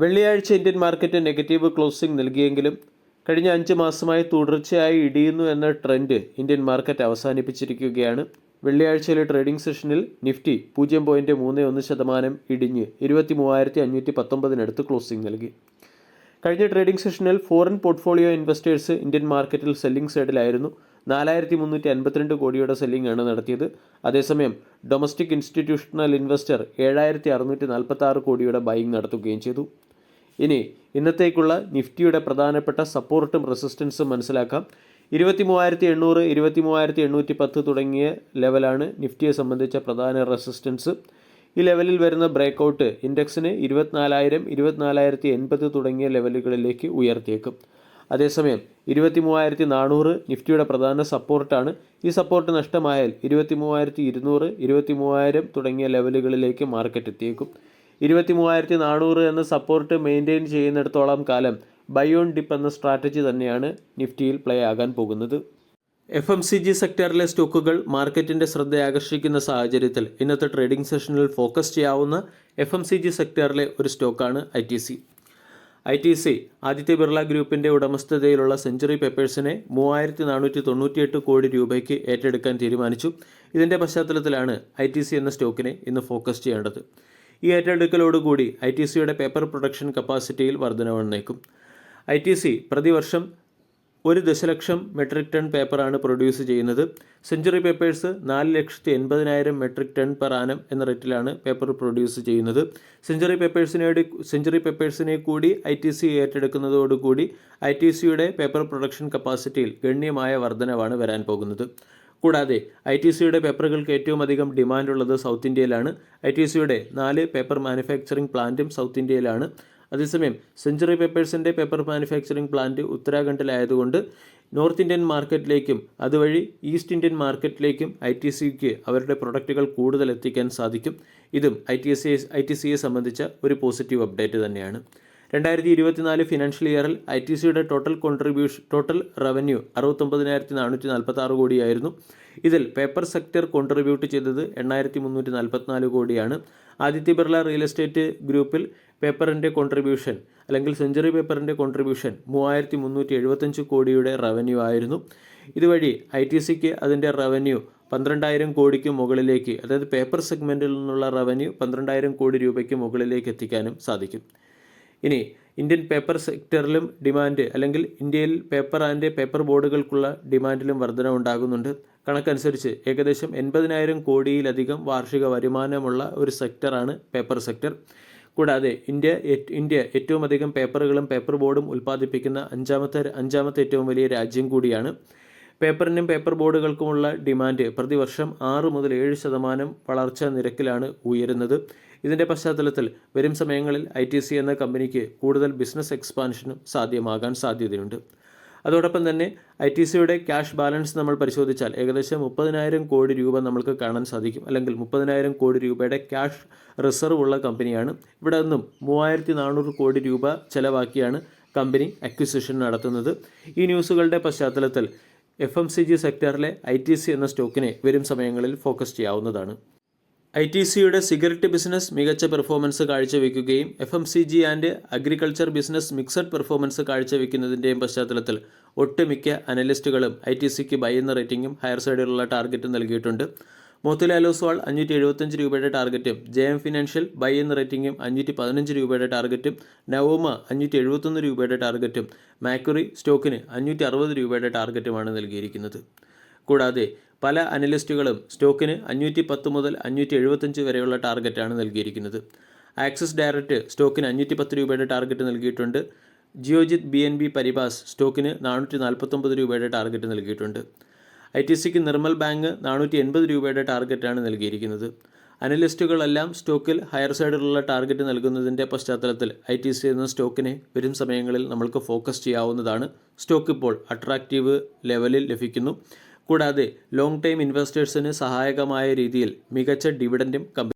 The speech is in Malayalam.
വെള്ളിയാഴ്ച ഇന്ത്യൻ മാർക്കറ്റ് നെഗറ്റീവ് ക്ലോസിംഗ് നൽകിയെങ്കിലും കഴിഞ്ഞ 5 മാസമായി തുടർച്ചയായി ഇടിയുന്നു എന്ന ട്രെൻഡ് ഇന്ത്യൻ മാർക്കറ്റ് അവസാനിപ്പിച്ചിരിക്കുകയാണ്. വെള്ളിയാഴ്ചയിലെ ട്രേഡിംഗ് സെഷനിൽ നിഫ്റ്റി 0.31% ഇടിഞ്ഞ് 23,519 ക്ലോസിംഗ് നൽകി. കഴിഞ്ഞ ട്രേഡിംഗ് സെഷനിൽ ഫോറിൻ പോർട്ട്ഫോളിയോ ഇൻവെസ്റ്റേഴ്സ് ഇന്ത്യൻ മാർക്കറ്റിൽ സെല്ലിംഗ് സൈഡിലായിരുന്നു. 4,352 കോടിയുടെ സെല്ലിംഗ് ആണ് നടത്തിയത്. അതേസമയം ഡൊമസ്റ്റിക് ഇൻസ്റ്റിറ്റ്യൂഷണൽ ഇൻവെസ്റ്റർ 7,646 കോടിയുടെ ബൈയിങ് നടത്തുകയും ചെയ്തു. ഇനി ഇന്നത്തേക്കുള്ള നിഫ്റ്റിയുടെ പ്രധാനപ്പെട്ട സപ്പോർട്ടും റെസിസ്റ്റൻസും മനസ്സിലാക്കാം. 23,800, 23,810 തുടങ്ങിയ ലെവലാണ് നിഫ്റ്റിയെ സംബന്ധിച്ച പ്രധാന റെസിസ്റ്റൻസ്. ഈ ലെവലിൽ വരുന്ന ബ്രേക്കൗട്ട് ഇൻഡെക്സിന് 24,000, 24,080 തുടങ്ങിയ ലെവലുകളിലേക്ക് ഉയർത്തിയേക്കും. അതേസമയം 23,400 നിഫ്റ്റിയുടെ പ്രധാന സപ്പോർട്ടാണ്. ഈ സപ്പോർട്ട് നഷ്ടമായാൽ 23,200, 23,000 തുടങ്ങിയ ലെവലുകളിലേക്ക് മാർക്കറ്റ് എത്തിയേക്കും. 23,400 എന്ന സപ്പോർട്ട് മെയിൻറ്റെയിൻ ചെയ്യുന്നിടത്തോളം കാലം ബൈ ഓൺ ഡിപ്പ് എന്ന സ്ട്രാറ്റജി തന്നെയാണ് നിഫ്റ്റിയിൽ പ്ലേ ആകാൻ പോകുന്നത്. FMCG സെക്ടറിലെ സ്റ്റോക്കുകൾ മാർക്കറ്റിൻ്റെ ശ്രദ്ധ ആകർഷിക്കുന്ന സാഹചര്യത്തിൽ ഇന്നത്തെ ട്രേഡിംഗ് സെഷനിൽ ഫോക്കസ് ചെയ്യാവുന്ന FMCG സെക്ടറിലെ ഒരു സ്റ്റോക്കാണ് ITC. ആദിത്യ ബിർള ഗ്രൂപ്പിൻ്റെ ഉടമസ്ഥതയിലുള്ള സെഞ്ചുറി പേപ്പേഴ്സിനെ 3,498 കോടി രൂപയ്ക്ക് ഏറ്റെടുക്കാൻ തീരുമാനിച്ചു. ഇതിൻ്റെ പശ്ചാത്തലത്തിലാണ് ITC എന്ന സ്റ്റോക്കിനെ ഇന്ന് ഫോക്കസ് ചെയ്യേണ്ടത്. ഈ ഏറ്റെടുക്കലോടുകൂടി ITCയുടെ പേപ്പർ പ്രൊഡക്ഷൻ കപ്പാസിറ്റിയിൽ വർധന വന്നേക്കും. ITC പ്രതിവർഷം 1 ദശലക്ഷം മെട്രിക് ടൺ പേപ്പറാണ് പ്രൊഡ്യൂസ് ചെയ്യുന്നത്. Century papers 4,80,000 metric tonne per annum എന്ന റേറ്റിലാണ് പേപ്പർ പ്രൊഡ്യൂസ് ചെയ്യുന്നത്. സെഞ്ചുറി പേപ്പേഴ്സിനെ കൂടി ITC ഏറ്റെടുക്കുന്നതോടുകൂടി ITCയുടെ പേപ്പർ പ്രൊഡക്ഷൻ കപ്പാസിറ്റിയിൽ ഗണ്യമായ വർധനവാണ് വരാൻ പോകുന്നത്. കൂടാതെ ITCയുടെ പേപ്പറുകൾക്ക് ഏറ്റവും അധികം ഡിമാൻഡുള്ളത് സൗത്ത് ഇന്ത്യയിലാണ്. ITCയുടെ 4 പേപ്പർ മാനുഫാക്ചറിംഗ് പ്ലാന്റും സൗത്ത് ഇന്ത്യയിലാണ്. അതേസമയം സെഞ്ചുറി പേപ്പേഴ്സിൻ്റെ പേപ്പർ മാനുഫാക്ചറിംഗ് പ്ലാന്റ് ഉത്തരാഖണ്ഡിലായതുകൊണ്ട് നോർത്ത് ഇന്ത്യൻ മാർക്കറ്റിലേക്കും അതുവഴി ഈസ്റ്റ് ഇന്ത്യൻ മാർക്കറ്റിലേക്കും ITCക്ക് അവരുടെ പ്രൊഡക്റ്റുകൾ കൂടുതൽ എത്തിക്കാൻ സാധിക്കും. ഇതും ITCയെ സംബന്ധിച്ച ഒരു പോസിറ്റീവ് അപ്ഡേറ്റ് തന്നെയാണ്. 2024 ഫിനാൻഷ്യൽ ഇയറിൽ ITCയുടെ ടോട്ടൽ റവന്യൂ 69,446 കോടിയായിരുന്നു. ഇതിൽ പേപ്പർ സെക്ടർ കോൺട്രിബ്യൂട്ട് ചെയ്തത് 8,344 കോടിയാണ്. ആദിത്യ ബിർള റിയൽ എസ്റ്റേറ്റ് ഗ്രൂപ്പിൽ പേപ്പറിൻ്റെ കോൺട്രിബ്യൂഷൻ അല്ലെങ്കിൽ സെഞ്ചുറി പേപ്പറിൻ്റെ കോൺട്രിബ്യൂഷൻ 3,375 കോടിയുടെ റവന്യൂ ആയിരുന്നു. ഇതുവഴി ITCക്ക് അതിൻ്റെ റവന്യൂ 12,000 കോടിക്ക് മുകളിലേക്ക്, അതായത് പേപ്പർ സെഗ്മെൻറ്റിൽ നിന്നുള്ള റവന്യൂ 12,000 കോടി രൂപയ്ക്ക് മുകളിലേക്ക് എത്തിക്കാനും സാധിക്കും. ഇനി ഇന്ത്യൻ പേപ്പർ സെക്ടറിലും ഡിമാൻഡ് അല്ലെങ്കിൽ ഇന്ത്യയിൽ പേപ്പർ ബോർഡുകൾക്കുള്ള ഡിമാൻഡിലും വർധന ഉണ്ടാകുന്നുണ്ട്. കണക്കനുസരിച്ച് ഏകദേശം 80,000 കോടിയിലധികം വാർഷിക വരുമാനമുള്ള ഒരു സെക്ടറാണ് പേപ്പർ സെക്ടർ. കൂടാതെ ഇന്ത്യ ഏറ്റവും അധികം പേപ്പറുകളും പേപ്പർ ബോർഡും ഉൽപ്പാദിപ്പിക്കുന്ന അഞ്ചാമത്തെ ഏറ്റവും വലിയ രാജ്യം കൂടിയാണ്. പേപ്പറിനും പേപ്പർ ബോർഡുകൾക്കുമുള്ള ഡിമാൻഡ് പ്രതിവർഷം 6 മുതൽ 7% വളർച്ചാ നിരക്കിലാണ് ഉയരുന്നത്. ഇതിൻ്റെ പശ്ചാത്തലത്തിൽ വരും സമയങ്ങളിൽ ITC എന്ന കമ്പനിക്ക് കൂടുതൽ ബിസിനസ് എക്സ്പാൻഷനും സാധ്യമാകാൻ സാധ്യതയുണ്ട്. അതോടൊപ്പം തന്നെ ITCയുടെ ക്യാഷ് ബാലൻസ് നമ്മൾ പരിശോധിച്ചാൽ ഏകദേശം 30,000 കോടി രൂപ നമുക്ക് കാണാൻ സാധിക്കും. അല്ലെങ്കിൽ 30,000 കോടി രൂപയുടെ ക്യാഷ് റിസർവ് ഉള്ള കമ്പനിയാണ്. ഇവിടെ നിന്നും 3,400 കോടി രൂപ ചെലവാക്കിയാണ് കമ്പനി അക്വിസിഷൻ നടത്തുന്നത്. ഈ ന്യൂസുകളുടെ പശ്ചാത്തലത്തിൽ FMCG സെക്ടറിലെ ITC എന്ന സ്റ്റോക്കിനെ വരും സമയങ്ങളിൽ ഫോക്കസ് ചെയ്യാവുന്നതാണ്. ITCയുടെ സിഗരറ്റ് ബിസിനസ് മികച്ച പെർഫോമൻസ് കാഴ്ചവെക്കുകയും FMCG and agriculture business mixed performance കാഴ്ചവെക്കുന്നതിൻ്റെയും പശ്ചാത്തലത്തിൽ ഒട്ടുമിക്ക അനലിസ്റ്റുകളും ITCക്ക് ബൈ എന്ന റേറ്റിംഗും ഹയർ സൈഡിലുള്ള ടാർഗറ്റും നൽകിയിട്ടുണ്ട്. മോത്തിലാൽ ഓസ്വാൾ 575 രൂപയുടെ ടാർഗറ്റും JM ഫിനാൻഷ്യൽ ബൈ എന്ന റേറ്റിംഗും 515 രൂപയുടെ ടാർഗറ്റും നവോമ 571 രൂപയുടെ ടാർഗറ്റും മാക്വറി സ്റ്റോക്കിന് 560 രൂപയുടെ ടാർഗറ്റുമാണ് നൽകിയിരിക്കുന്നത്. കൂടാതെ പല അനലിസ്റ്റുകളും സ്റ്റോക്കിന് 510 മുതൽ 575 വരെയുള്ള ടാർഗറ്റാണ് നൽകിയിരിക്കുന്നത്. ആക്സിസ് ഡയറക്റ്റ് സ്റ്റോക്കിന് 510 രൂപയുടെ ടാർഗറ്റ് നൽകിയിട്ടുണ്ട്. ജിയോജിത് BNB പരിബാസ് സ്റ്റോക്കിന് 449 രൂപയുടെ ടാർഗറ്റ് നൽകിയിട്ടുണ്ട്. ITCക്ക് നിർമ്മൽ ബാങ്ക് 480 രൂപയുടെ ടാർഗറ്റാണ് നൽകിയിരിക്കുന്നത്. അനലിസ്റ്റുകളെല്ലാം സ്റ്റോക്കിൽ ഹയർ സൈഡിലുള്ള ടാർഗറ്റ് നൽകുന്നതിൻ്റെ പശ്ചാത്തലത്തിൽ ITC എന്ന സ്റ്റോക്കിനെ വരും സമയങ്ങളിൽ നമ്മൾക്ക് ഫോക്കസ് ചെയ്യാവുന്നതാണ്. സ്റ്റോക്ക് ഇപ്പോൾ അട്രാക്റ്റീവ് ലെവലിൽ ലഭിക്കുന്നു. കൂടാതെ ലോങ് ടൈം ഇൻവെസ്റ്റേഴ്സിന് സഹായകമായ രീതിയിൽ മികച്ച ഡിവിഡൻറ്റും